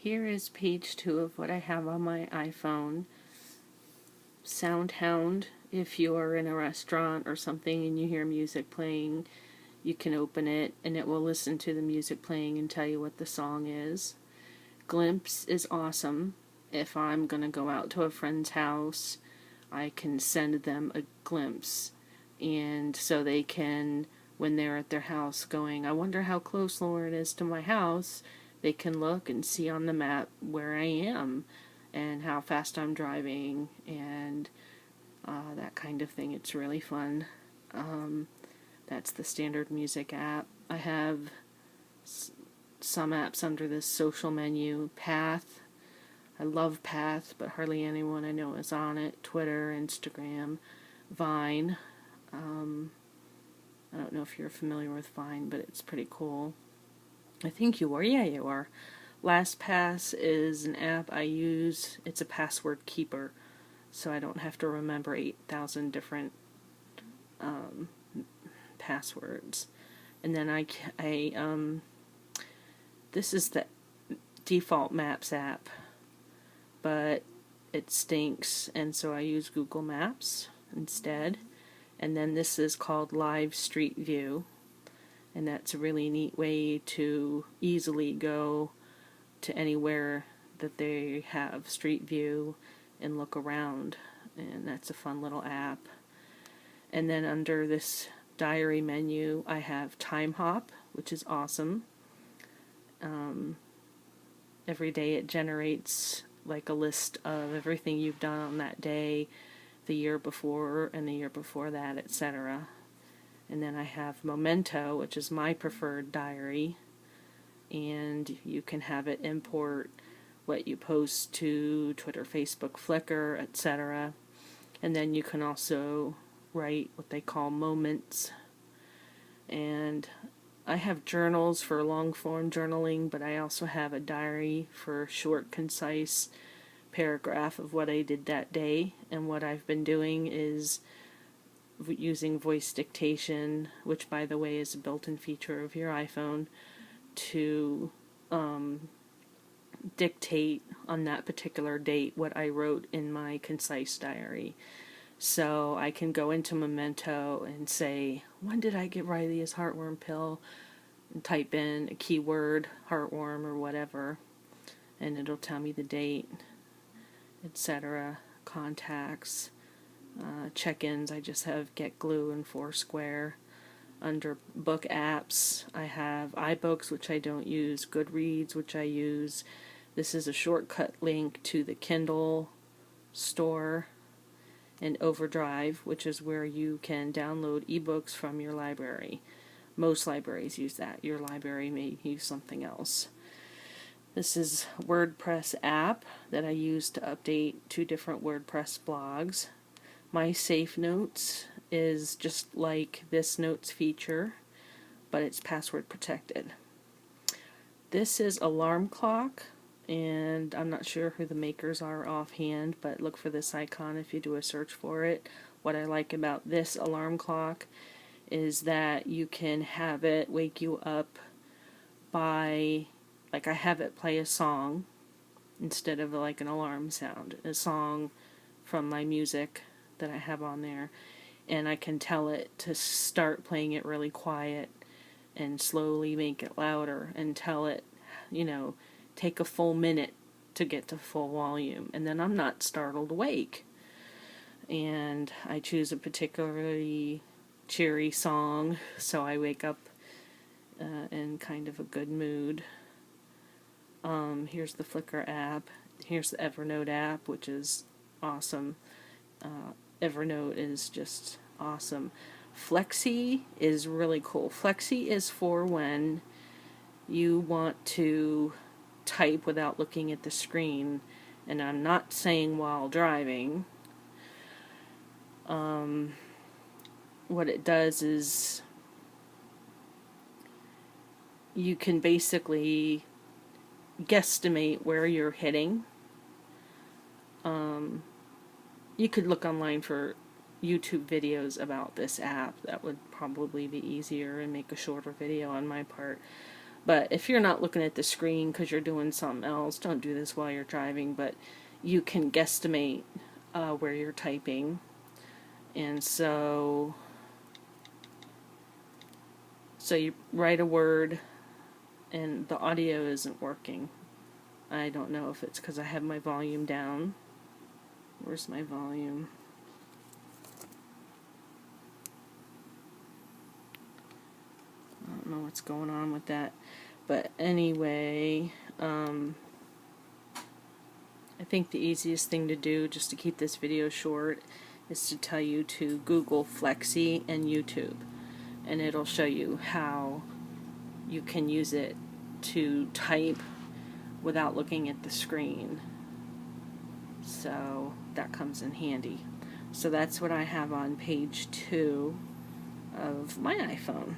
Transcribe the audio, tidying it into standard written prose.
Here is page 2 of what I have on my iPhone. SoundHound, if you're in a restaurant or something and you hear music playing, you can open it and it will listen to the music playing and tell you what the song is. Glimpse is awesome. If I'm going to go out to a friend's house, I can send them a glimpse. And so they can, when they're at their house going, I wonder how close Lauren is to my house, they can look and see on the map where I am and how fast I'm driving and that kind of thing. It's really fun. That's the standard music app. I have some apps under this social menu. Path. I love Path, but hardly anyone I know is on it. Twitter, Instagram, Vine. I don't know if you're familiar with Vine, but it's pretty cool. I think you are. Yeah, you are. LastPass is an app I use. It's a password keeper, so I don't have to remember 8,000 different passwords. And then this is the default Maps app, but it stinks, and so I use Google Maps instead. And then this is called Live Street View, and that's a really neat way to easily go to anywhere that they have Street View and look around, and that's a fun little app. And then under this diary menu I have Time Hop, which is awesome. Every day it generates like a list of everything you've done on that day, the year before and the year before that, etc. And then I have Memento, which is my preferred diary, and you can have it import what you post to Twitter, Facebook, Flickr, etc. And then you can also write what they call moments. And I have journals for long form journaling, but I also have a diary for short, concise paragraph of what I did that day. And what I've been doing is using voice dictation, which by the way is a built-in feature of your iPhone, to dictate on that particular date what I wrote in my concise diary. So I can go into Memento and say, when did I get Riley's heartworm pill? And type in a keyword, heartworm or whatever, and it'll tell me the date, etc. Contacts, check-ins, I just have GetGlue and Foursquare. Under book apps, I have iBooks, which I don't use, Goodreads, which I use. This is a shortcut link to the Kindle store, and Overdrive, which is where you can download ebooks from your library. Most libraries use that. Your library may use something else. This is WordPress app that I use to update 2 different WordPress blogs. My Safe Notes is just like this notes feature, but it's password protected. This is Alarm Clock, and I'm not sure who the makers are offhand, but look for this icon if you do a search for it. What I like about this alarm clock is that you can have it wake you up by, like I have it play a song instead of like an alarm sound, a song from my music that I have on there, and I can tell it to start playing it really quiet and slowly make it louder and tell it, take a full minute to get to full volume, and then I'm not startled awake. And I choose a particularly cheery song, so I wake up in kind of a good mood. Here's the Flickr app. Here's the Evernote app, which is awesome. Evernote is just awesome. Flexi is really cool. Flexi is for when you want to type without looking at the screen, and I'm not saying while driving. What it does is you can basically guesstimate where you're heading. You could look online for YouTube videos about this app. That would probably be easier and make a shorter video on my part. But if you're not looking at the screen because you're doing something else, don't do this while you're driving, but you can guesstimate where you're typing. And so you write a word and the audio isn't working. I don't know if it's because I have my volume down. Where's my volume? I don't know what's going on with that. But anyway, I think the easiest thing to do, just to keep this video short, is to tell you to Google Flexi and YouTube. And it'll show you how you can use it to type without looking at the screen. So that comes in handy. So that's what I have on page 2 of my iPhone.